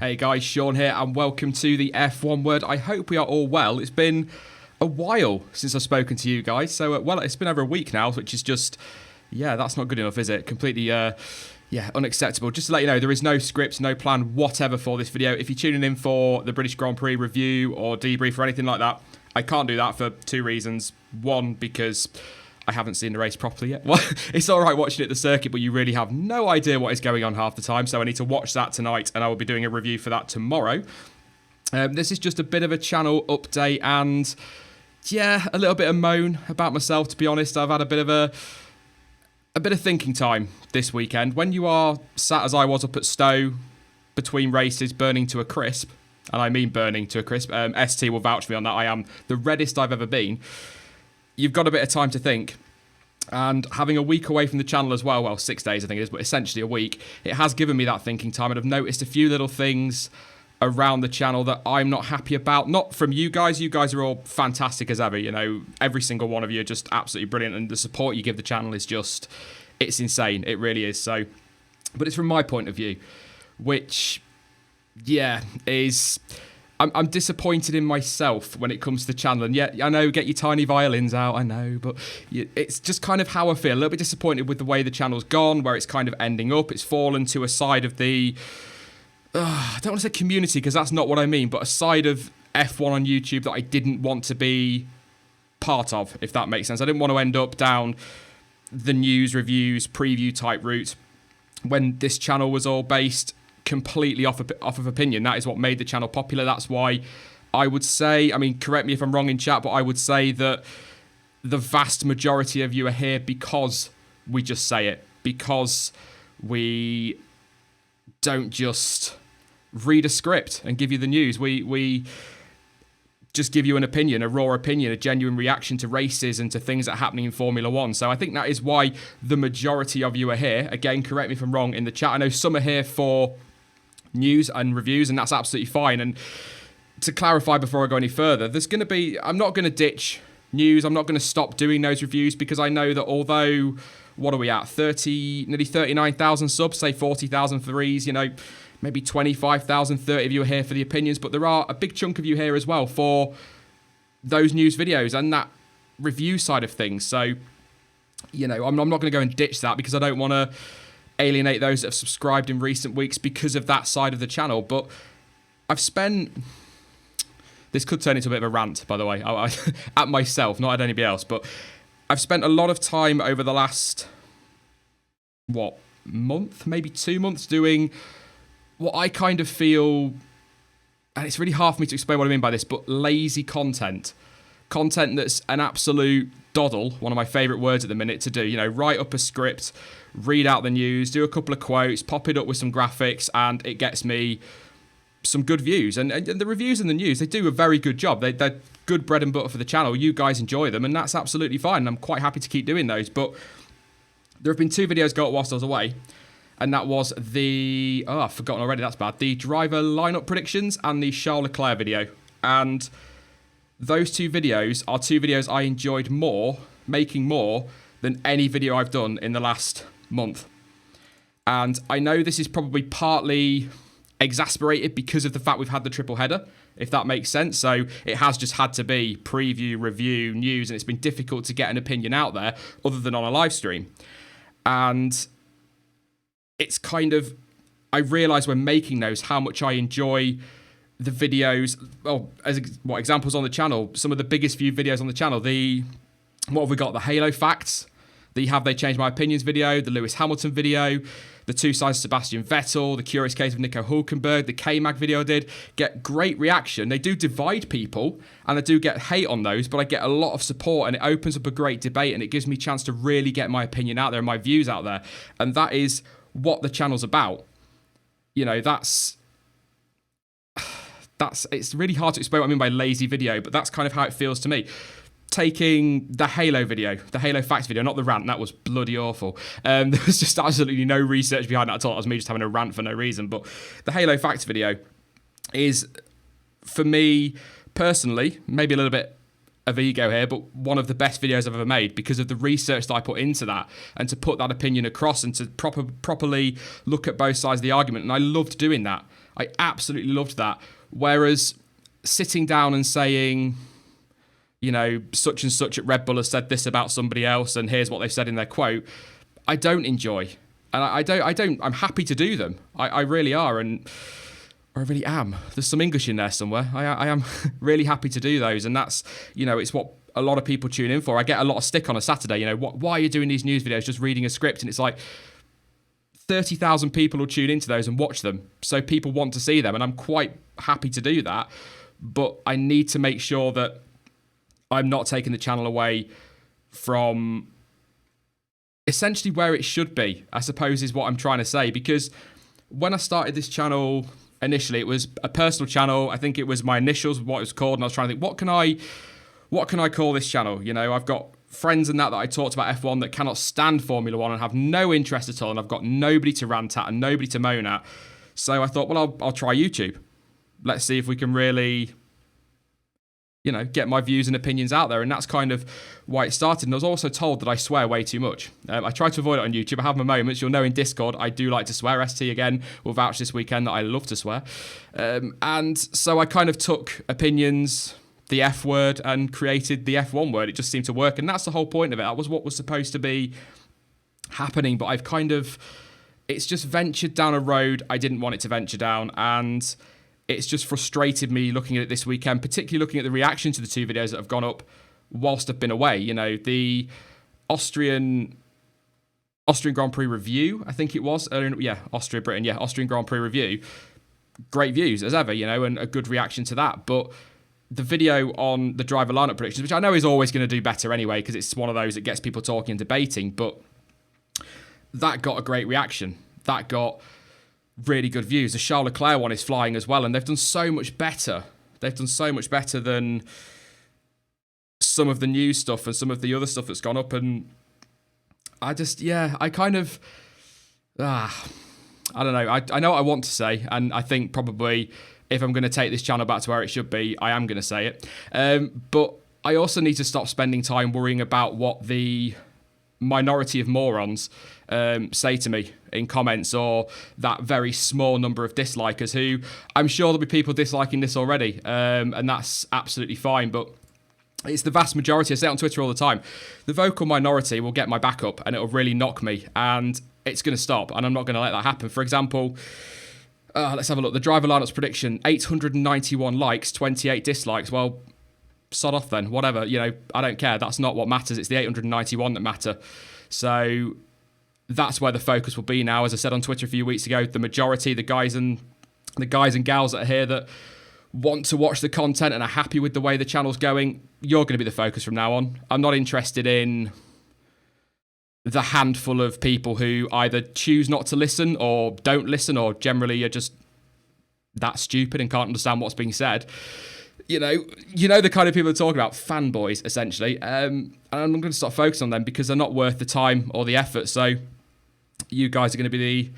Hey guys, Sean here and welcome to the F1 Word. I hope we are all well. It's been a while since I've spoken to you guys. So, it's been over a week now, which is just, that's not good enough, is it? Completely, unacceptable. Just to let you know, there is no script, no plan whatever for this video. If you're tuning in for the British Grand Prix review or debrief or anything like that, I can't do that for two reasons. One, because I haven't seen the race properly yet. Well, it's all right watching it at the circuit, but you really have no idea what is going on half the time. So I need to watch that tonight, and I will be doing a review for that tomorrow. This is just a bit of a channel update, and a little bit of moan about myself. To be honest, I've had a bit of thinking time this weekend. When you are sat as I was up at Stowe between races, burning to a crisp, and I mean burning to a crisp. ST will vouch for me on that. I am the reddest I've ever been. You've got a bit of time to think, and having a week away from the channel as well, 6 days I think it is, but essentially a week, it has given me that thinking time, and I've noticed a few little things around the channel that I'm not happy about. Not from you guys are all fantastic as ever, every single one of you are just absolutely brilliant, and the support you give the channel is just, it's insane, it really is. So, but it's from my point of view, which, is... I'm disappointed in myself when it comes to the channel. And I know, get your tiny violins out, I know, but it's just kind of how I feel. A little bit disappointed with the way the channel's gone, where it's kind of ending up. It's fallen to a side of the, I don't want to say community, because that's not what I mean, but a side of F1 on YouTube that I didn't want to be part of, if that makes sense. I didn't want to end up down the news, reviews, preview type route when this channel was all based completely off of opinion. That is what made the channel popular. That's why I would say, I mean, correct me if I'm wrong in chat, but I would say that the vast majority of you are here because we just say it, because we don't just read a script and give you the news. We just give you an opinion, a raw opinion, a genuine reaction to races and to things that are happening in Formula One. So I think that is why the majority of you are here. Again, correct me if I'm wrong in the chat. I know some are here for news and reviews, and that's absolutely fine. And to clarify before I go any further, I'm not going to ditch news. I'm not going to stop doing those reviews, because I know that although, what are we at, nearly 39,000 subs, say 40,000 threes, maybe 25,000, 30 of you are here for the opinions, but there are a big chunk of you here as well for those news videos and that review side of things. So, I'm not going to go and ditch that, because I don't want to alienate those that have subscribed in recent weeks because of that side of the channel. But this could turn into a bit of a rant, by the way, at myself, not at anybody else, but I've spent a lot of time over the last, month, maybe 2 months, doing what I kind of feel, and it's really hard for me to explain what I mean by this, but lazy content. Content that's an absolute doddle, one of my favourite words at the minute to do. Write up a script, read out the news, do a couple of quotes, pop it up with some graphics, and it gets me some good views. And the reviews and the news, they do a very good job. They're good bread and butter for the channel. You guys enjoy them, and that's absolutely fine. I'm quite happy to keep doing those. But there have been 2 videos go up whilst I was away. And that was I've forgotten already, that's bad. The driver lineup predictions and the Charles Leclerc video. And those 2 videos are 2 videos I enjoyed making more than any video I've done in the last month. And I know this is probably partly exasperated because of the fact we've had the triple header, if that makes sense. So it has just had to be preview, review, news, and it's been difficult to get an opinion out there other than on a live stream. And it's kind of, I realise when making those how much I enjoy the videos. Well, examples on the channel, some of the biggest viewed videos on the channel, what have we got? The Halo Facts, the Have They Changed My Opinions video, the Lewis Hamilton video, the 2 sides of Sebastian Vettel, the Curious Case of Nico Hulkenberg, the K-Mag video I did, get great reaction. They do divide people, and I do get hate on those, but I get a lot of support, and it opens up a great debate, and it gives me a chance to really get my opinion out there and my views out there. And that is what the channel's about. It's really hard to explain what I mean by lazy video, but that's kind of how it feels to me. Taking the Halo video, the Halo Facts video, not the rant, that was bloody awful. There was just absolutely no research behind that at all. It was me just having a rant for no reason. But the Halo Facts video is, for me personally, maybe a little bit of ego here, but one of the best videos I've ever made, because of the research that I put into that, and to put that opinion across, and to properly look at both sides of the argument. And I loved doing that. I absolutely loved that. Whereas sitting down and saying, such and such at Red Bull has said this about somebody else, and here's what they've said in their quote, I don't enjoy. And I'm happy to do them. I really are. And I really am. There's some English in there somewhere. I am really happy to do those. And that's, it's what a lot of people tune in for. I get a lot of stick on a Saturday, why are you doing these news videos, just reading a script? And it's like 30,000 people will tune into those and watch them. So people want to see them. And I'm quite happy to do that. But I need to make sure that I'm not taking the channel away from essentially where it should be, I suppose, is what I'm trying to say. Because when I started this channel initially, it was a personal channel. I think it was my initials, what it was called, and I was trying to think, what can I call this channel? I've got friends and that I talked about F1 that cannot stand Formula One and have no interest at all, and I've got nobody to rant at and nobody to moan at. So I thought, well, I'll try YouTube. Let's see if we can really, get my views and opinions out there. And that's kind of why it started. And I was also told that I swear way too much. I try to avoid it on YouTube. I have my moments. You'll know in Discord, I do like to swear. ST, again, will vouch this weekend that I love to swear. And so I kind of took opinions, the F word, and created the F1 word. It just seemed to work. And that's the whole point of it. That was what was supposed to be happening. But it's just ventured down a road I didn't want it to venture down. And it's just frustrated me looking at it this weekend, particularly looking at the reaction to the 2 videos that have gone up whilst I've been away. The Austrian Grand Prix review, I think it was, Austria, Britain, Austrian Grand Prix review. Great views, as ever, and a good reaction to that. But the video on the driver lineup predictions, which I know is always going to do better anyway, because it's one of those that gets people talking and debating, but that got a great reaction. That got really good views. The Charles Leclerc one is flying as well, and they've done so much better. They've done so much better than some of the news stuff and some of the other stuff that's gone up, and I just, I kind of, I don't know. I know what I want to say, and I think probably if I'm going to take this channel back to where it should be, I am going to say it. But I also need to stop spending time worrying about what the minority of morons say to me in comments, or that very small number of dislikers who, I'm sure there'll be people disliking this already, and that's absolutely fine, but it's the vast majority. I say it on Twitter all the time. The vocal minority will get my back up and it'll really knock me, and it's going to stop, and I'm not going to let that happen. For example, let's have a look. The driver lineups prediction, 891 likes, 28 dislikes. Well, sod off then, whatever. I don't care. That's not what matters. It's the 891 that matter. So that's where the focus will be now. As I said on Twitter a few weeks ago, the majority, the guys and gals that are here that want to watch the content and are happy with the way the channel's going, you're going to be the focus from now on. I'm not interested in the handful of people who either choose not to listen or don't listen, or generally are just that stupid and can't understand what's being said. You know the kind of people are talking about, fanboys, essentially. And I'm going to stop focusing on them because they're not worth the time or the effort. So you guys are going to be the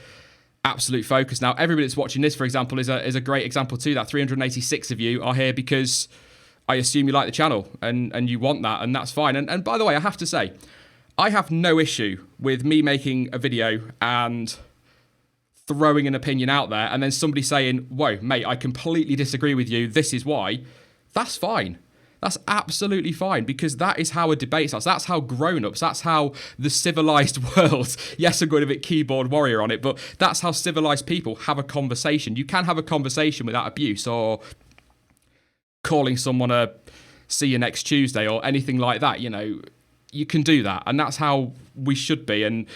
absolute focus. Now, everybody that's watching this, for example, is a great example too. That 386 of you are here because I assume you like the channel and you want that, and that's fine. And by the way, I have to say, I have no issue with me making a video and throwing an opinion out there and then somebody saying, whoa, mate, I completely disagree with you, this is why. That's fine. That's absolutely fine, because that is how a debate starts. That's how grown-ups, that's how the civilized world, yes, I'm going a bit keyboard warrior on it, but that's how civilized people have a conversation. You can have a conversation without abuse or calling someone a see you next Tuesday or anything like that. You can do that, and that's how we should be. And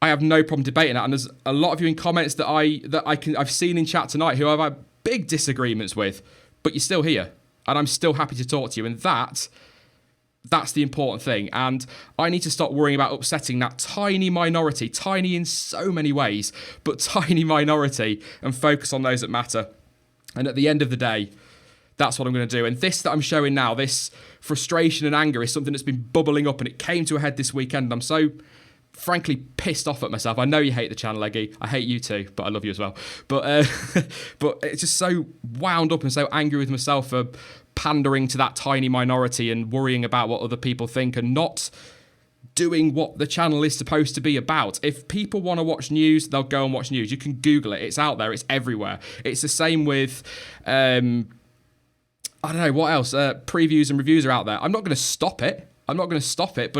I have no problem debating that. And there's a lot of you in comments that I've seen in chat tonight who I've had big disagreements with, but you're still here, and I'm still happy to talk to you. And that's the important thing. And I need to stop worrying about upsetting that tiny minority, tiny in so many ways, but tiny minority, and focus on those that matter. And at the end of the day, that's what I'm going to do. And this that I'm showing now, this frustration and anger, is something that's been bubbling up, and it came to a head this weekend. I'm so frankly pissed off at myself. I know you hate the channel, Eggy. I hate you too, but I love you as well. But but it's just so wound up and so angry with myself for pandering to that tiny minority and worrying about what other people think and not doing what the channel is supposed to be about. If people want to watch news, they'll go and watch news. You can Google it. It's out there. It's everywhere. It's the same with I don't know, what else? Previews and reviews are out there. I'm not going to stop it. But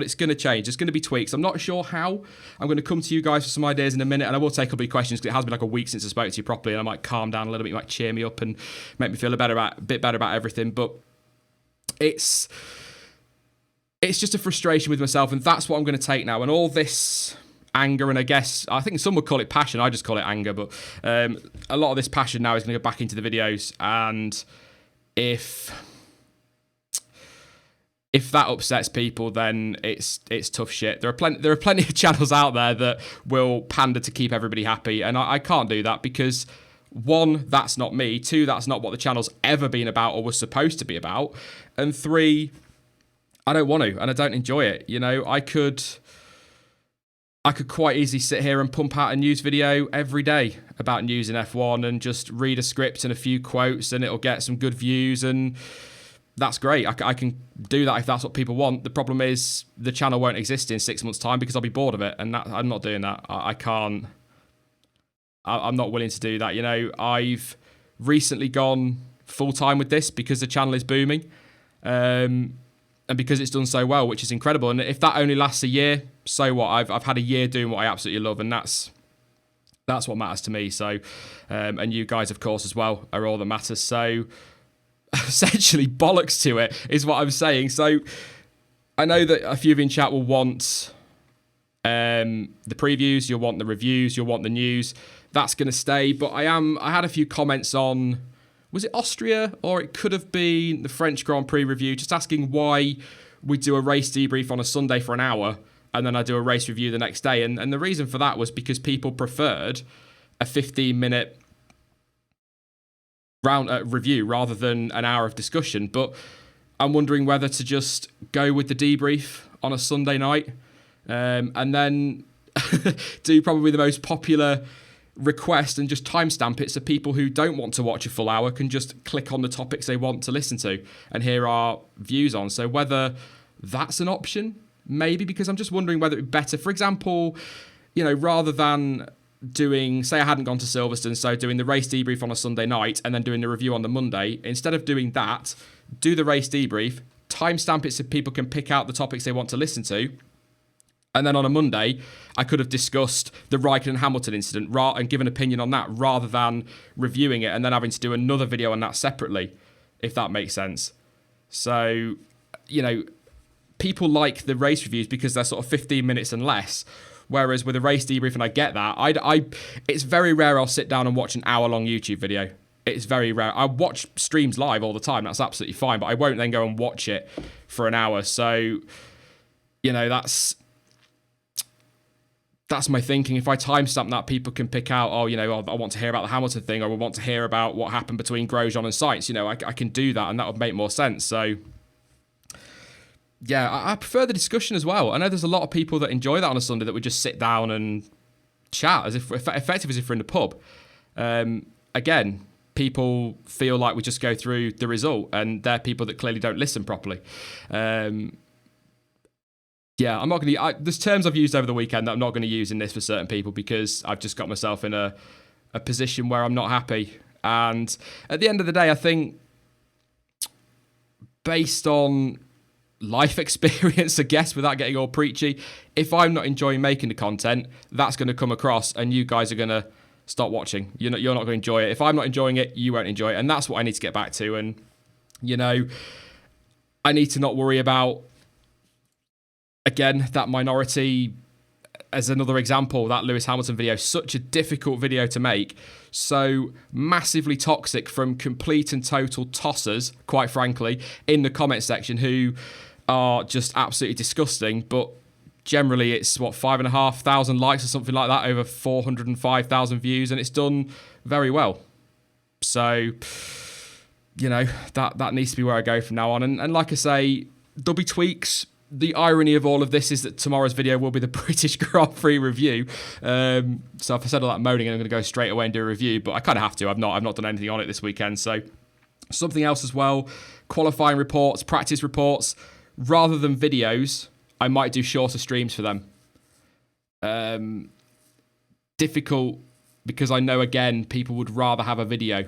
it's going to change. There's going to be tweaks. I'm not sure how. I'm going to come to you guys for some ideas in a minute, and I will take a couple of questions because it has been like a week since I spoke to you properly, and I might calm down a little bit. You might cheer me up and make me feel a bit better about everything. But it's just a frustration with myself, and that's what I'm going to take now. And all this anger, and I think some would call it passion. I just call it anger. But a lot of this passion now is going to go back into the videos, and if that upsets people, then it's tough shit. There are plenty of channels out there that will pander to keep everybody happy, and I can't do that because, one, that's not me. Two, that's not what the channel's ever been about or was supposed to be about. And three, I don't want to, and I don't enjoy it. I could quite easily sit here and pump out a news video every day about news in F1 and just read a script and a few quotes, and it'll get some good views, and that's great. I can do that if that's what people want. The problem is the channel won't exist in 6 months' time because I'll be bored of it, and I'm not doing that. I can't. I'm not willing to do that. I've recently gone full-time with this because the channel is booming, and because it's done so well, which is incredible. And if that only lasts a year, so what? I've had a year doing what I absolutely love, and that's what matters to me. So, and you guys, of course, as well, are all that matters. So, essentially, bollocks to it is what I'm saying. So, I know that a few of you in chat will want the previews, you'll want the reviews, you'll want the news. That's going to stay. But I had a few comments on was it Austria, or it could have been the French Grand Prix review, just asking why we do a race debrief on a Sunday for an hour and then I do a race review the next day. And the reason for that was because people preferred a 15-minute round review rather than an hour of discussion. But I'm wondering whether to just go with the debrief on a Sunday night and then do probably the most popular request and just timestamp it so people who don't want to watch a full hour can just click on the topics they want to listen to and hear our views on. So whether that's an option, maybe, because I'm just wondering whether it'd be better, for example, rather than doing, say I hadn't gone to Silverstone, so doing the race debrief on a Sunday night and then doing the review on the Monday, instead of doing that, do the race debrief, timestamp it so people can pick out the topics they want to listen to. And then on a Monday, I could have discussed the Raikkonen and Hamilton incident and given an opinion on that rather than reviewing it and then having to do another video on that separately, if that makes sense. So, people like the race reviews because they're sort of 15 minutes and less. Whereas with a race debrief, and I get that, it's very rare I'll sit down and watch an hour-long YouTube video. It's very rare. I watch streams live all the time. That's absolutely fine. But I won't then go and watch it for an hour. So, that's my thinking. If I timestamp that, people can pick out, I want to hear about the Hamilton thing, or I want to hear about what happened between Grosjean and Sainz. I can do that, and that would make more sense. So, yeah, I prefer the discussion as well. I know there's a lot of people that enjoy that on a Sunday that would just sit down and chat effective as if we're in the pub. Again, people feel like we just go through the result, and they're people that clearly don't listen properly. Yeah, I'm not going to... There's terms I've used over the weekend that I'm not going to use in this for certain people because I've just got myself in a position where I'm not happy. And at the end of the day, I think based on life experience, I guess, without getting all preachy, if I'm not enjoying making the content, that's going to come across and you guys are going to stop watching. You're not going to enjoy it. If I'm not enjoying it, you won't enjoy it. And that's what I need to get back to. And, I need to not worry about... Again, that minority, as another example, that Lewis Hamilton video, such a difficult video to make, so massively toxic from complete and total tossers, quite frankly, in the comment section who are just absolutely disgusting, but generally it's, 5,500 likes or something like that, over 405,000 views, and it's done very well. So, that needs to be where I go from now on. And like I say, there'll be tweaks. The irony of all of this is that tomorrow's video will be the British Grand Prix review. So if I said all that moaning, I'm going to go straight away and do a review, but I kind of have to. I've not done anything on it this weekend. So something else as well, qualifying reports, practice reports. Rather than videos, I might do shorter streams for them. Difficult because I know, again, people would rather have a video.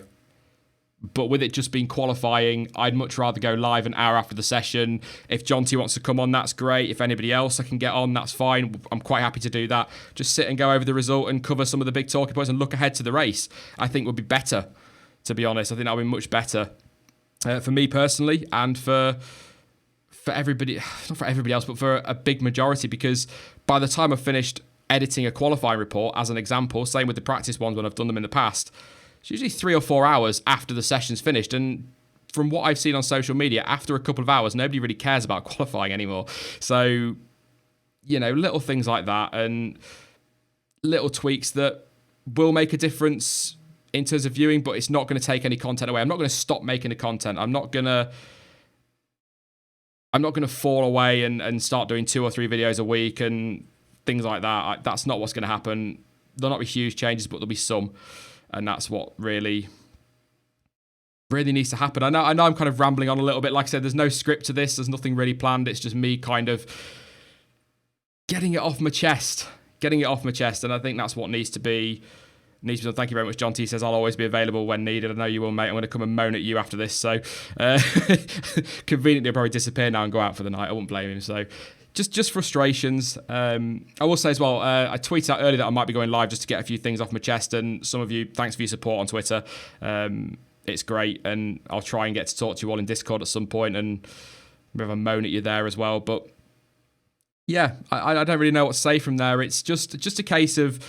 But with it just being qualifying, I'd much rather go live an hour after the session. If John T wants to come on, that's great. If anybody else I can get on, that's fine. I'm quite happy to do that. Just sit and go over the result and cover some of the big talking points and look ahead to the race, I think would be better, to be honest. I think that would be much better for me personally and for everybody, not for everybody else, but for a big majority, because by the time I've finished editing a qualifying report, as an example, same with the practice ones when I've done them in the past, it's usually 3 or 4 hours after the session's finished. And from what I've seen on social media, after a couple of hours, nobody really cares about qualifying anymore. So, little things like that and little tweaks that will make a difference in terms of viewing, but it's not going to take any content away. I'm not going to stop making the content. I'm not going to fall away and start doing 2 or 3 videos a week and things like that. That's not what's going to happen. There'll not be huge changes, but there'll be some. And that's what really needs to happen. I know I'm kind of rambling on a little bit. Like I said, there's no script to this. There's nothing really planned. It's just me kind of getting it off my chest. And I think that's what needs to be done. Thank you very much. John T says, I'll always be available when needed. I know you will, mate. I'm going to come and moan at you after this. So conveniently, I'll probably disappear now and go out for the night. I wouldn't blame him. So just frustrations. I will say as well, I tweeted out earlier that I might be going live just to get a few things off my chest. And some of you, thanks for your support on Twitter. It's great. And I'll try and get to talk to you all in Discord at some point and maybe have a moan at you there as well. But yeah, I don't really know what to say from there. It's just a case of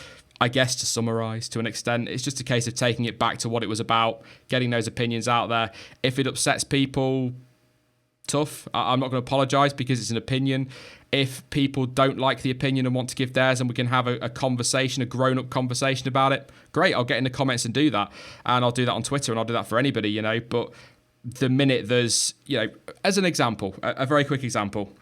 I guess to summarise to an extent, it's just a case of taking it back to what it was about, getting those opinions out there. If it upsets people, tough. I'm not going to apologise because it's an opinion. If people don't like the opinion and want to give theirs and we can have a conversation, a grown-up conversation about it, great, I'll get in the comments and do that. And I'll do that on Twitter and I'll do that for anybody, you know. But the minute there's, you know, as an example, a very quick example,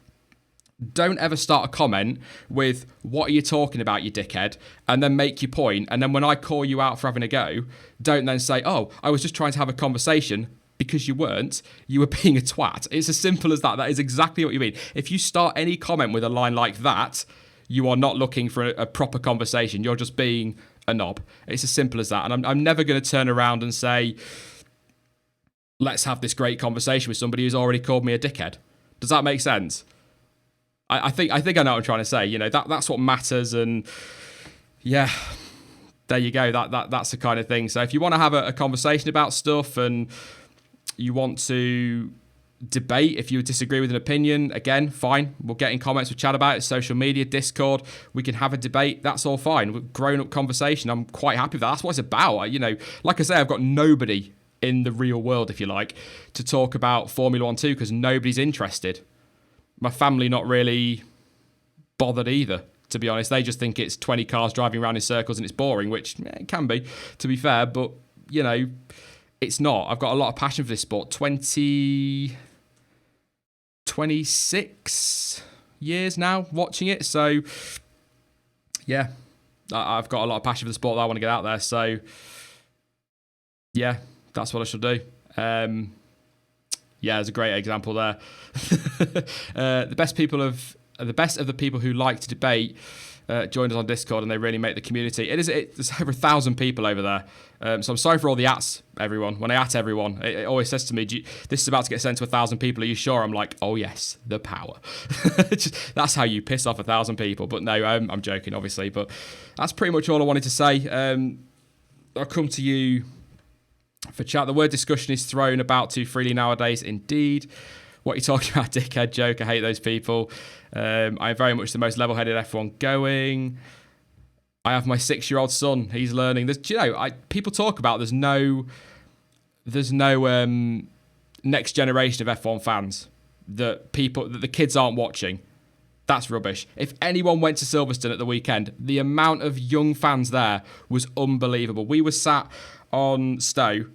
don't ever start a comment with, what are you talking about, you dickhead? And then make your point. And then when I call you out for having a go, don't then say, oh, I was just trying to have a conversation, because you weren't. You were being a twat. It's as simple as that. That is exactly what you mean. If you start any comment with a line like that, you are not looking for a proper conversation. You're just being a knob. It's as simple as that. And I'm never going to turn around and say, let's have this great conversation with somebody who's already called me a dickhead. Does that make sense? I think I know what I'm trying to say. You know, that's what matters. And yeah, there you go. That's the kind of thing. So if you want to have a conversation about stuff and you want to debate, if you disagree with an opinion, again, fine. We'll get in comments, we'll chat about it, social media, Discord. We can have a debate. That's all fine. Grown-up conversation. I'm quite happy with that. That's what it's about. You know, like I say, I've got nobody in the real world, if you like, to talk about Formula 1 2 because nobody's interested. My family not really bothered either, to be honest. They just think it's 20 cars driving around in circles and it's boring, which it can be, to be fair. But, you know, it's not. I've got a lot of passion for this sport. 26 years now watching it. So, yeah, I've got a lot of passion for the sport that I want to get out there. So, yeah, that's what I should do. Yeah, there's a great example there. The best of the people who like to debate joined us on Discord, and they really make the community. There's over 1,000 people over there. So I'm sorry for all the ats, everyone. When I at everyone, it always says to me, this is about to get sent to 1,000 people. Are you sure? I'm like, oh yes, the power. That's how you piss off 1,000 people. But no, I'm joking, obviously. But that's pretty much all I wanted to say. I'll come to you for chat. The word discussion is thrown about too freely nowadays, indeed. What are you talking about, dickhead joke? I hate those people. I'm very much the most level-headed F1 going. I have my 6-year-old son. He's learning. People talk about there's no next generation of F1 fans that the kids aren't watching. That's rubbish. If anyone went to Silverstone at the weekend, the amount of young fans there was unbelievable. We were sat on Stowe,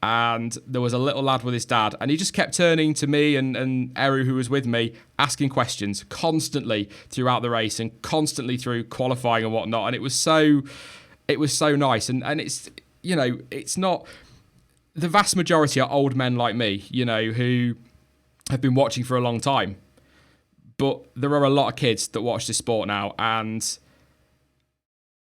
and there was a little lad with his dad, and he just kept turning to me and Eru, who was with me, asking questions constantly throughout the race and constantly through qualifying and whatnot. And it was so nice. And it's, you know, it's not, the vast majority are old men like me, you know, who have been watching for a long time. But there are a lot of kids that watch this sport now, and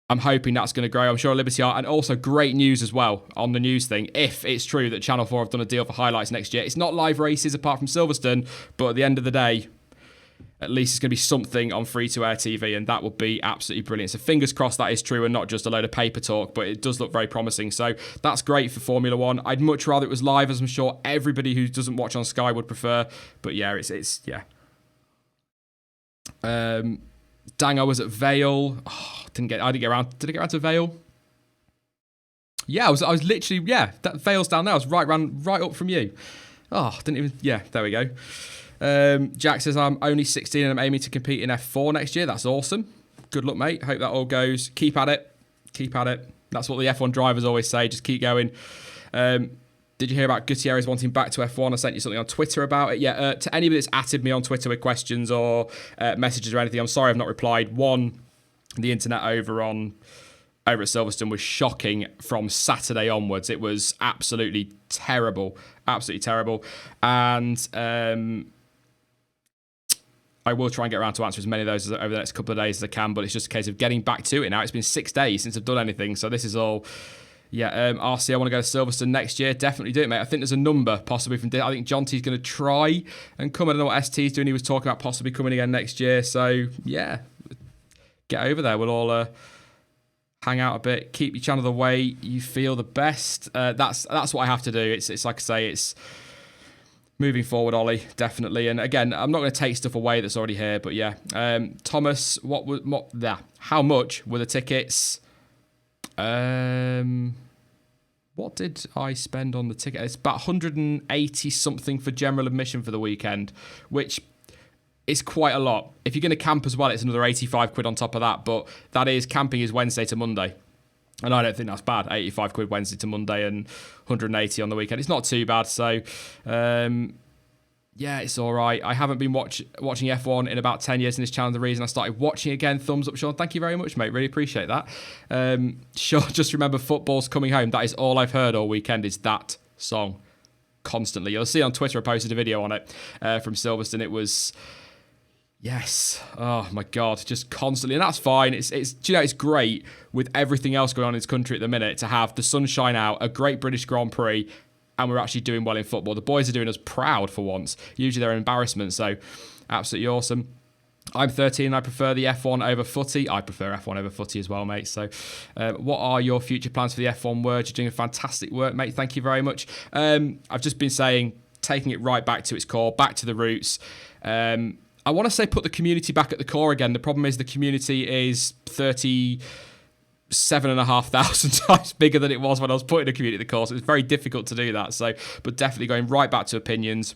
I'm hoping that's going to grow. I'm sure Liberty are. And also great news as well on the news thing. If it's true that Channel 4 have done a deal for highlights next year. It's not live races apart from Silverstone, but at the end of the day, at least it's going to be something on free-to-air TV, and that would be absolutely brilliant. So fingers crossed that is true and not just a load of paper talk, but it does look very promising. So that's great for Formula 1. I'd much rather it was live, as I'm sure everybody who doesn't watch on Sky would prefer. But yeah, it's yeah. Dang, I was at Vale. Oh, I didn't get around. Did I get around to Vale? Yeah, I was literally, yeah, that Vale's down there. I was right up from you. Oh, didn't even, yeah, there we go. Jack says, I'm only 16 and I'm aiming to compete in F4 next year. That's awesome. Good luck, mate. Hope that all goes. Keep at it. That's what the F1 drivers always say. Just keep going. Did you hear about Gutierrez wanting back to F1? I sent you something on Twitter about it. Yeah, to anybody that's atted me on Twitter with questions or messages or anything, I'm sorry I've not replied. One, the internet over at Silverstone was shocking from Saturday onwards. It was absolutely terrible. And I will try and get around to answer as many of those over the next couple of days as I can, but it's just a case of getting back to it now. It's been 6 days since I've done anything, so this is all... Yeah, RC, I want to go to Silverstone next year. Definitely do it, mate. I think there's a number possibly from... I think John T's going to try and come. I don't know what ST's doing. He was talking about possibly coming again next year. So, yeah, get over there. We'll all hang out a bit. Keep each other the way you feel the best. That's what I have to do. It's like I say, it's moving forward, Ollie, definitely. And again, I'm not going to take stuff away that's already here. But, yeah. Thomas, how much were the tickets? What did I spend on the ticket? It's about 180 something for general admission for the weekend, which is quite a lot. If you're going to camp as well, it's another 85 quid on top of that. But that is, camping is Wednesday to Monday. And I don't think that's bad. 85 quid Wednesday to Monday and 180 on the weekend. It's not too bad. So, yeah, it's all right. I haven't been watching F1 in about 10 years in this channel. The reason I started watching again, thumbs up, Sean. Thank you very much, mate. Really appreciate that. Sure, just remember football's coming home. That is all I've heard all weekend is that song constantly. You'll see on Twitter, I posted a video on it from Silverstone. It was... Yes. Oh my God. Just constantly. And that's fine. It's great with everything else going on in this country at the minute to have the sunshine out, a great British Grand Prix, and we're actually doing well in football. The boys are doing us proud for once. Usually they're an embarrassment. So absolutely awesome. I'm 13 and I prefer the F1 over footy. I prefer F1 over footy as well, mate. So what are your future plans for the F1 word? You're doing a fantastic work, mate. Thank you very much. I've just been saying, taking it right back to its core, back to the roots. I want to say put the community back at the core again. The problem is the community is 37,500 times bigger than it was when I was putting a community at the core. So it's very difficult to do that. So, but definitely going right back to opinions,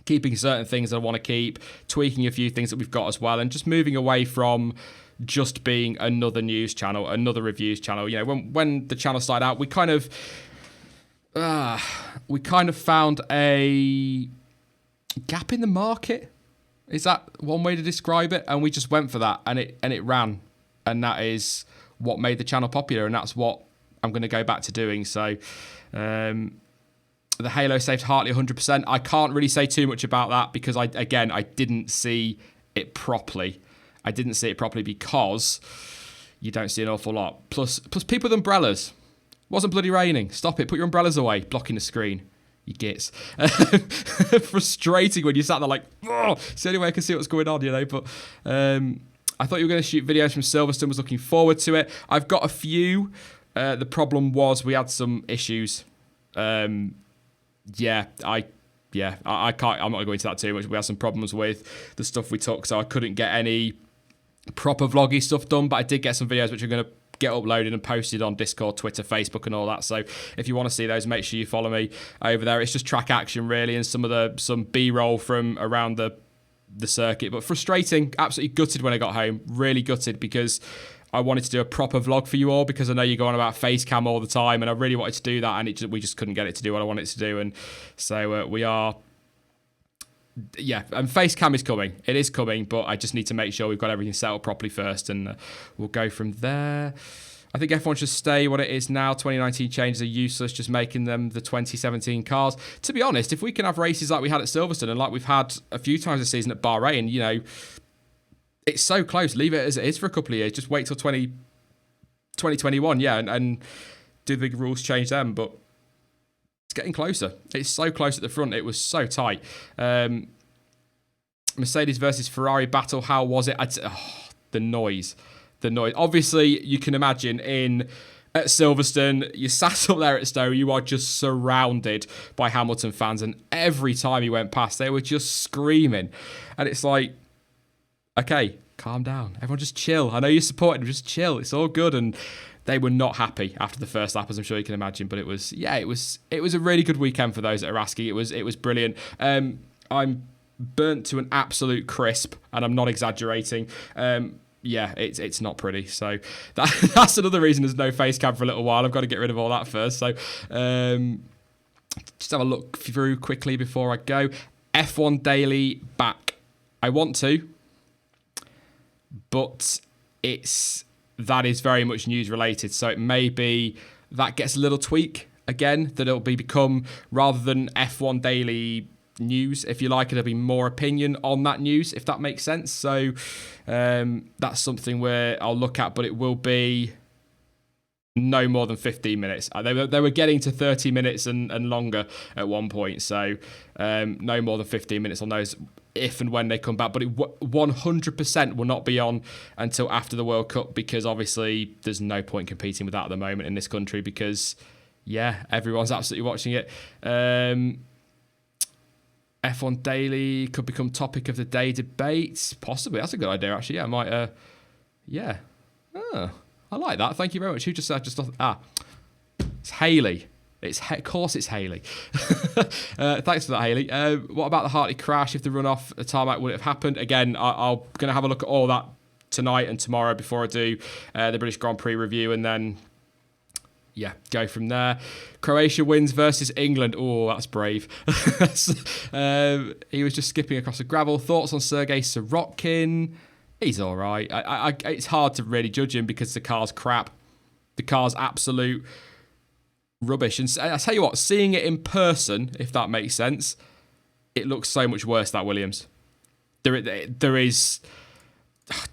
keeping certain things that I want to keep, tweaking a few things that we've got as well, and just moving away from just being another news channel, another reviews channel. You know, when the channel started out, we kind of found a gap in the market. Is that one way to describe it? And we just went for that, and it ran, and that is what made the channel popular, and that's what I'm going to go back to doing. So, the Halo saved Hartley 100%. I can't really say too much about that because I didn't see it properly. I didn't see it properly because you don't see an awful lot. Plus people with umbrellas. Wasn't bloody raining. Stop it. Put your umbrellas away. Blocking the screen. You gits. Frustrating when you sat there like, oh, it's the only way I can see what's going on, you know. But I thought you were going to shoot videos from Silverstone. Was looking forward to it. I've got a few. The problem was we had some issues. I can't. I'm not going to go into that too much. We had some problems with the stuff we took, so I couldn't get any proper vloggy stuff done. But I did get some videos which are going to get uploaded and posted on Discord, Twitter, Facebook, and all that. So if you want to see those, make sure you follow me over there. It's just track action really, and some B-roll from around the circuit. But frustrating, absolutely gutted when I got home. Really gutted because I wanted to do a proper vlog for you all, because I know you go on about face cam all the time, and I really wanted to do that, and we just couldn't get it to do what I wanted it to do. And so we are. Yeah, and face cam is coming. It is coming, but I just need to make sure we've got everything set up properly first, and we'll go from there. I think F1 should stay what it is now. 2019 changes are useless, just making them the 2017 cars. To be honest, if we can have races like we had at Silverstone and like we've had a few times this season at Bahrain, you know, it's so close. Leave it as it is for a couple of years. Just wait till 2021, yeah, and do the big rules change then, but it's getting closer. It's so close at the front. It was so tight. Mercedes versus Ferrari battle. How was it? The noise. Obviously, you can imagine at Silverstone, you sat up there at Stowe, you are just surrounded by Hamilton fans, and every time he went past, they were just screaming. And it's like, okay, calm down. Everyone just chill. I know you're supporting, just chill. It's all good. And they were not happy after the first lap, as I'm sure you can imagine. But it was a really good weekend for those that are asking. It was brilliant. I'm burnt to an absolute crisp, and I'm not exaggerating. It's not pretty. So that's another reason there's no face cam for a little while. I've got to get rid of all that first. So just have a look through quickly before I go. F1 Daily back. I want to, but that is very much news related. So it may be that gets a little tweak again, that it'll become, rather than F1 Daily news, if you like, it'll be more opinion on that news, if that makes sense. So that's something where I'll look at, but it will be no more than 15 minutes. They were getting to 30 minutes and longer at one point, so no more than 15 minutes on those if and when they come back. But it 100% will not be on until after the World Cup, because obviously there's no point competing with that at the moment in this country, because everyone's absolutely watching it. F1 Daily could become topic of the day debate. Possibly. That's a good idea, actually. Yeah, I might... I like that. Thank you very much. Who just said it's Haley. Of course it's Haley. Thanks for that, Haley. What about the Hartley crash? If the runoff the tarmac would have happened again, I'm going to have a look at all that tonight and tomorrow before I do the British Grand Prix review, and then go from there. Croatia wins versus England. Oh, that's brave. He was just skipping across the gravel. Thoughts on Sergei Sorokin? He's all right. It's hard to really judge him because the car's crap. The car's absolute rubbish. And I tell you what, seeing it in person, if that makes sense, it looks so much worse, that Williams. There is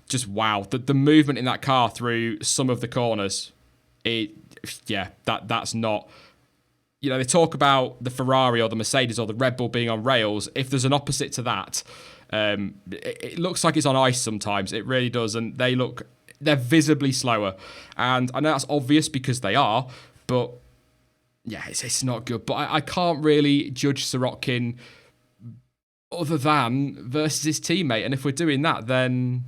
just wow. The movement in that car through some of the corners, that's not... they talk about the Ferrari or the Mercedes or the Red Bull being on rails. If there's an opposite to that, it looks like it's on ice sometimes. It really does. And they're visibly slower. And I know that's obvious because they are, but it's not good. But I can't really judge Sorokin other than versus his teammate. And if we're doing that, then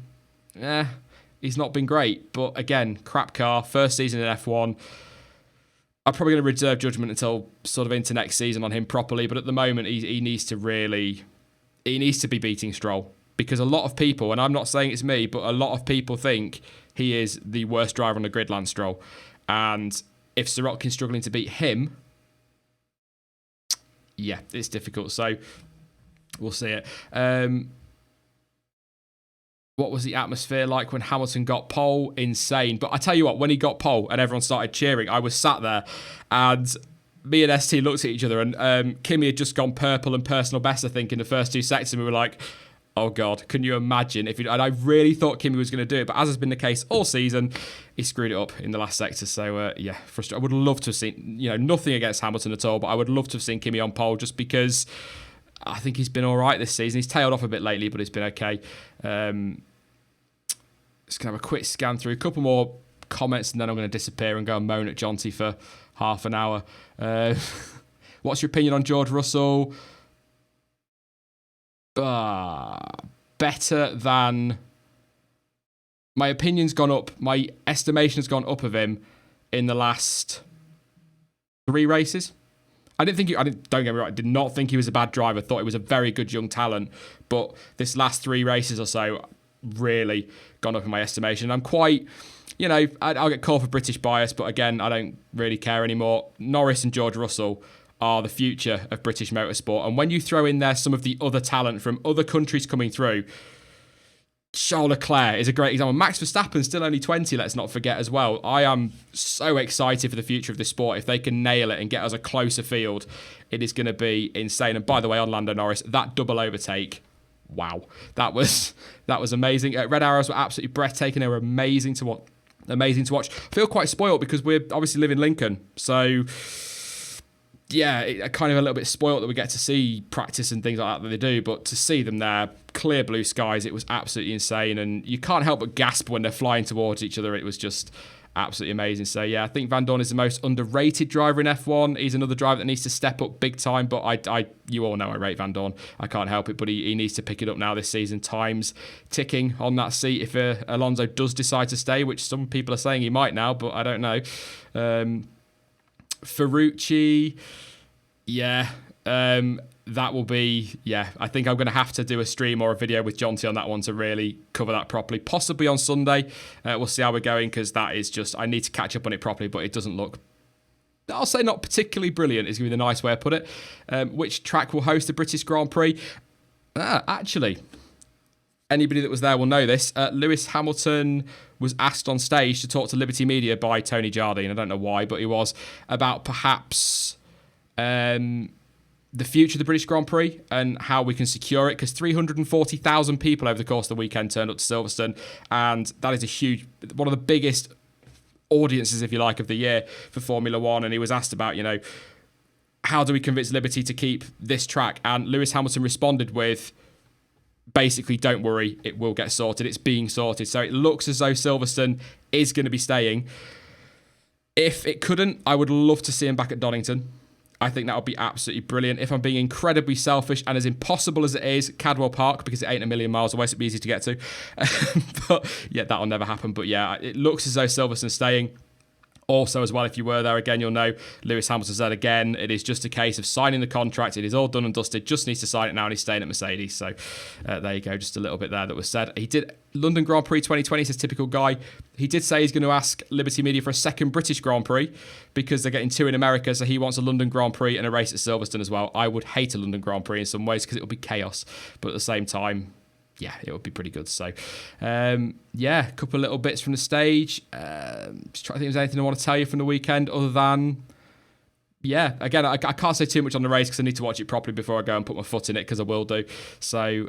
he's not been great. But again, crap car, first season in F1. I'm probably going to reserve judgment until sort of into next season on him properly. But at the moment, he needs to be beating Stroll. Because a lot of people, and I'm not saying it's me, but a lot of people think he is the worst driver on the grid, Lance Stroll. And if Sorokin's struggling to beat him, it's difficult. So we'll see it. What was the atmosphere like when Hamilton got pole? Insane. But I tell you what, when he got pole and everyone started cheering, I was sat there and me and ST looked at each other, and Kimi had just gone purple and personal best, I think, in the first 2 sectors, and we were like, oh God, can you imagine? And I really thought Kimi was going to do it, but as has been the case all season, he screwed it up in the last sector. So frustrating. I would love to have seen, nothing against Hamilton at all, but I would love to have seen Kimi on pole just because I think he's been all right this season. He's tailed off a bit lately, but he's been okay. Just going to have a quick scan through a couple more comments, and then I'm going to disappear and go and moan at Jonty for half an hour. What's your opinion on George Russell? Better than... My opinion's gone up. My estimation's gone up of him in the last 3 races. Don't get me wrong, I did not think he was a bad driver. Thought he was a very good young talent. But this last 3 races or so really gone up in my estimation. I'm quite... I'll get called for British bias, but again, I don't really care anymore. Norris and George Russell are the future of British motorsport. And when you throw in there some of the other talent from other countries coming through, Charles Leclerc is a great example. Max Verstappen's still only 20, let's not forget as well. I am so excited for the future of this sport. If they can nail it and get us a closer field, it is going to be insane. And by the way, on Lando Norris, that double overtake, wow. That was amazing. Red Arrows were absolutely breathtaking. They were amazing to watch. I feel quite spoiled because we obviously live in Lincoln. So... kind of a little bit spoiled that we get to see practice and things like that they do, but to see them there, clear blue skies, it was absolutely insane, and you can't help but gasp when they're flying towards each other. It was just absolutely amazing. So I think Van Dorn is the most underrated driver in F1. He's another driver that needs to step up big time, but you all know I rate Van Dorn. I can't help it, but he needs to pick it up now this season. Time's ticking on that seat if Alonso does decide to stay, which some people are saying he might now, but I don't know. Ferrucci, that will be, I think I'm going to have to do a stream or a video with Jonty on that one to really cover that properly, possibly on Sunday. We'll see how we're going, because that is just, I need to catch up on it properly, but it doesn't look, I'll say not particularly brilliant is going to be the nice way I put it. Which track will host the British Grand Prix? Actually, anybody that was there will know this. Lewis Hamilton was asked on stage to talk to Liberty Media by Tony Jardine. I don't know why, but he was, about perhaps the future of the British Grand Prix and how we can secure it, because 340,000 people over the course of the weekend turned up to Silverstone, and that is one of the biggest audiences, if you like, of the year for Formula One. And he was asked about, how do we convince Liberty to keep this track? And Lewis Hamilton responded with, basically, don't worry, it will get sorted. It's being sorted. So it looks as though Silverstone is going to be staying. If it couldn't, I would love to see him back at Donington. I think that would be absolutely brilliant. If I'm being incredibly selfish and as impossible as it is, Cadwell Park, because it ain't a million miles away, so it'd be easy to get to. But yeah, that'll never happen. But yeah, it looks as though Silverstone's staying. Also, as well, if you were there again, you'll know Lewis Hamilton said again, it is just a case of signing the contract. It is all done and dusted. Just needs to sign it now, and he's staying at Mercedes. So there you go, just a little bit there that was said. He did London Grand Prix 2020, says typical guy. He did say he's going to ask Liberty Media for a second British Grand Prix because they're getting 2 in America. So he wants a London Grand Prix and a race at Silverstone as well. I would hate a London Grand Prix in some ways because it would be chaos. But at the same time, yeah, it would be pretty good. So, yeah, a couple of little bits from the stage. Just trying to think if there's anything I want to tell you from the weekend other than, yeah, again, I can't say too much on the race because I need to watch it properly before I go and put my foot in it because I will do. So,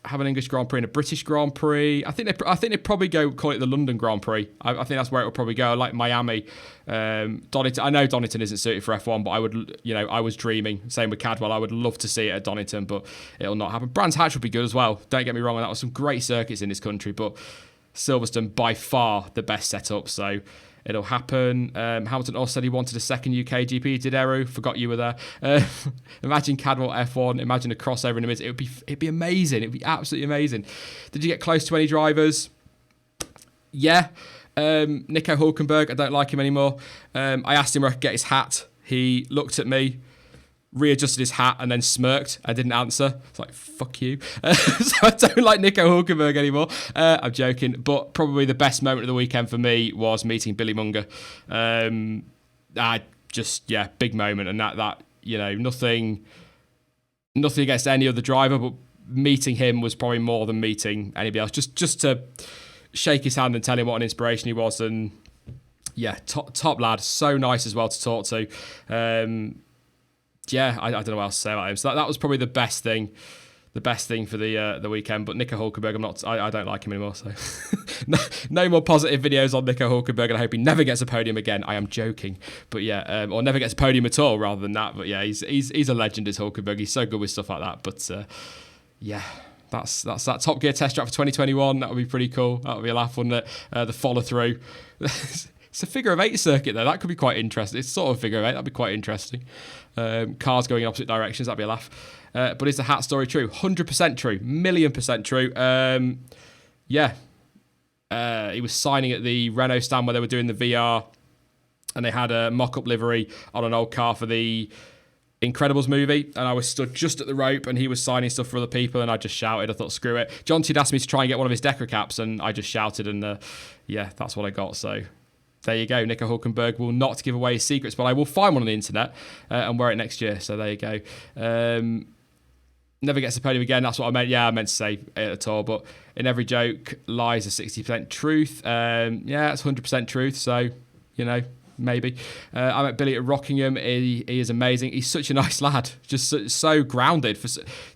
have an English Grand Prix and a British Grand Prix. I think they'd probably call it the London Grand Prix. I think that's where it would probably go. I like Miami. Donington. I know Donington isn't suited for F1, but I was dreaming. Same with Cadwell. I would love to see it at Donington, but it'll not happen. Brands Hatch would be good as well. Don't get me wrong. That was some great circuits in this country, but Silverstone by far the best setup. So it'll happen. Hamilton also said he wanted a second UK GP. Did Eru? Forgot you were there. Imagine Cadwell F1. Imagine a crossover in the mid. It'd be amazing. It'd be absolutely amazing. Did you get close to any drivers? Yeah. Nico Hulkenberg. I don't like him anymore. I asked him where I could get his hat. He looked at me, readjusted his hat, and then smirked. I didn't answer. It's like, fuck you. So I don't like Nico Hulkenberg anymore. I'm joking. But probably the best moment of the weekend for me was meeting Billy Munger. Big moment. And that nothing against any other driver, but meeting him was probably more than meeting anybody else. Just to shake his hand and tell him what an inspiration he was. And yeah, top lad. So nice as well to talk to. Yeah, I don't know what else to say about him. So that was probably the best thing for the weekend. But Nico Hulkenberg, I don't like him anymore. So no more positive videos on Nico Hulkenberg, and I hope he never gets a podium again. I am joking, but yeah, or never gets a podium at all, rather than that. But yeah, he's a legend, is Hulkenberg. He's so good with stuff like that. But yeah. That's that Top Gear test track for 2021. That would be pretty cool. That would be a laugh, wouldn't it? The follow through. It's a figure of 8 circuit though. That could be quite interesting. It's sort of a figure of 8. That'd be quite interesting. Cars going in opposite directions. That'd be a laugh. But is the hat story true? 100% true. 1,000,000% true. Yeah. He was signing at the Renault stand where they were doing the VR, and they had a mock-up livery on an old car for the Incredibles movie, and I was stood just at the rope, and he was signing stuff for other people, and I just shouted. I thought, screw it. John T asked me to try and get one of his Decker caps, and I just shouted, and yeah, that's what I got. So there you go. Nico Hulkenberg will not give away his secrets, but I will find one on the internet and wear it next year. So there you go. Never gets a podium again. That's what I meant. Yeah, I meant to say it at all. But in every joke lies a 60% truth. Yeah, it's 100% truth. So, maybe. I met Billy at Rockingham. He is amazing. He's such a nice lad. Just so grounded.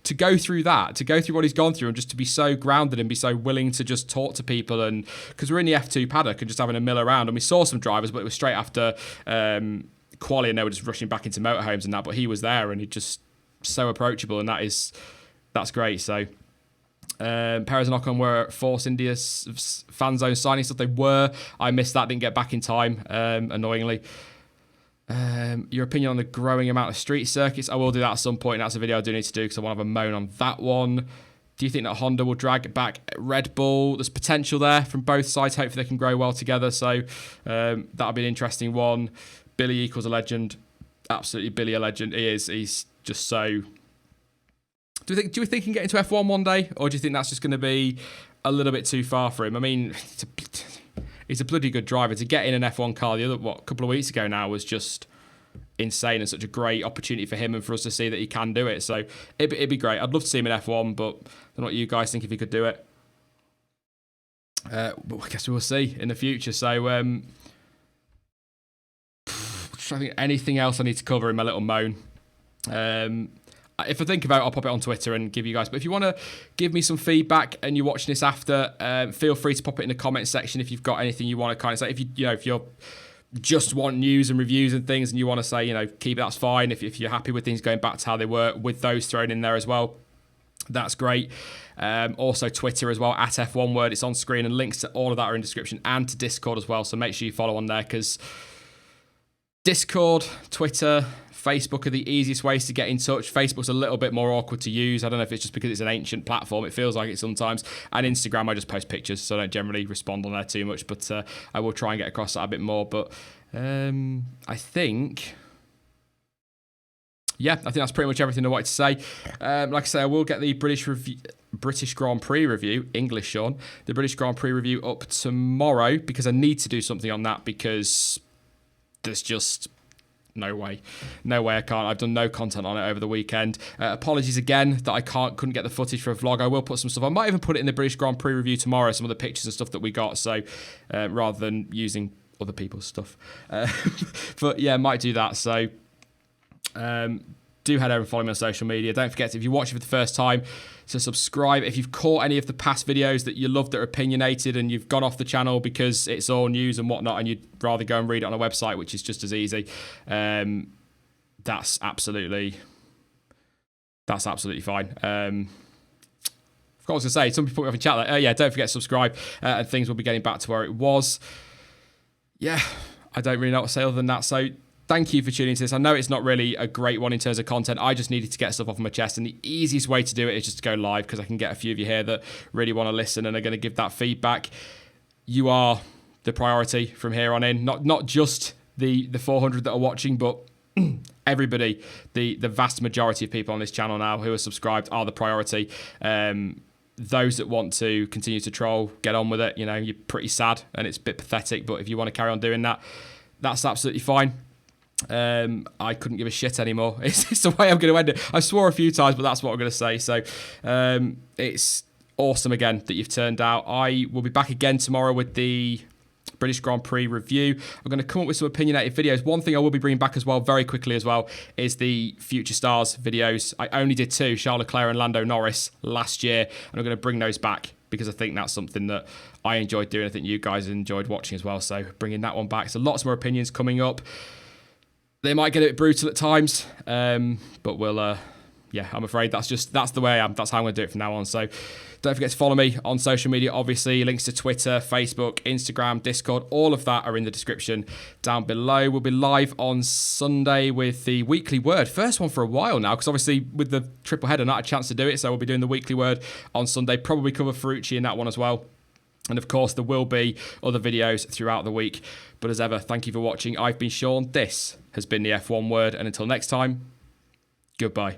To go through that, to go through what he's gone through, and just to be so grounded and be so willing to just talk to people. And because we're in the F2 paddock and just having a mill around, and we saw some drivers, but it was straight after quali, and they were just rushing back into motorhomes and that. But he was there, and he just so approachable, and that's great. So Perez and Ocon were at Force India's fan zone signing stuff. They were. I missed that, didn't get back in time, annoyingly. Your opinion on the growing amount of street circuits? I will do that at some point. That's a video I do need to do because I want to have a moan on that one. Do you think that Honda will drag it back Red Bull? There's potential there from both sides. Hopefully they can grow well together. So that'll be an interesting one. Billy equals a legend. Absolutely, Billy a legend. He is. He's just so... Do you think he can get into F1 one day? Or do you think that's just going to be a little bit too far for him? I mean, he's a bloody good driver. To get in an F1 car a couple of weeks ago now was just insane, and such a great opportunity for him and for us to see that he can do it. So it'd be great. I'd love to see him in F1, but I don't know what you guys think if he could do it. But I guess we will see in the future. So I think anything else I need to cover in my little moan. If I think about it, I'll pop it on Twitter and give you guys. But if you want to give me some feedback and you're watching this after, feel free to pop it in the comment section if you've got anything you want to kind of say. If you're just want news and reviews and things, and you want to say, keep it, that's fine. If you're happy with things going back to how they were, with those thrown in there as well, that's great. Also Twitter as well, at F1word. It's on screen, and links to all of that are in the description, and to Discord as well. So make sure you follow on there, because Discord, Twitter, Facebook are the easiest ways to get in touch. Facebook's a little bit more awkward to use. I don't know if it's just because it's an ancient platform. It feels like it sometimes. And Instagram, I just post pictures, so I don't generally respond on there too much. But I will try and get across that a bit more. But I think... yeah, I think that's pretty much everything I wanted to say. Like I say, I will get the British Grand Prix review, English, Sean, the British Grand Prix review up tomorrow because I need to do something on that because there's just... no way I can't. I've done no content on it over the weekend. Apologies again that I couldn't get the footage for a vlog. I will put some stuff. I might even put it in the British Grand Prix review tomorrow, some of the pictures and stuff that we got, so rather than using other people's stuff. But yeah, might do that. So do head over and follow me on social media. Don't forget, if you're watching for the first time, to subscribe. If you've caught any of the past videos that you love that are opinionated and you've gone off the channel because it's all news and whatnot and you'd rather go and read it on a website, which is just as easy, that's absolutely fine. I forgot what I was going to say. Somebody put me off in chat like, yeah, don't forget to subscribe and things will be getting back to where it was. Yeah, I don't really know what to say other than that. So thank you for tuning into this. I know it's not really a great one in terms of content. I just needed to get stuff off my chest, and the easiest way to do it is just to go live because I can get a few of you here that really want to listen and are going to give that feedback. You are the priority from here on in. Not just the 400 that are watching, but everybody, the vast majority of people on this channel now who are subscribed are the priority. Those that want to continue to troll, get on with it. You know, you're pretty sad and it's a bit pathetic, but if you want to carry on doing that, that's absolutely fine. I couldn't give a shit anymore. It's the way I'm going to end it. I swore a few times, but that's what I'm going to say. So it's awesome again that you've turned out. I will be back again tomorrow with the British Grand Prix review. I'm going to come up with some opinionated videos. One thing I will be bringing back as well, very quickly as well, is the Future Stars videos. I only did 2, Charles Leclerc and Lando Norris, last year, and I'm going to bring those back because I think that's something that I enjoyed doing. I think you guys enjoyed watching as well. So bringing that one back. So lots more opinions coming up. They might get a bit brutal at times, but we'll, yeah, I'm afraid that's the way I am. That's how I'm going to do it from now on. So don't forget to follow me on social media, obviously. Links to Twitter, Facebook, Instagram, Discord, all of that are in the description down below. We'll be live on Sunday with the Weekly Word. First one for a while now, because obviously with the triple header, not a chance to do it. So we'll be doing the Weekly Word on Sunday. Probably cover Ferrucci in that one as well. And of course, there will be other videos throughout the week. But as ever, thank you for watching. I've been Sean. This has been the F1 Word. And until next time, goodbye.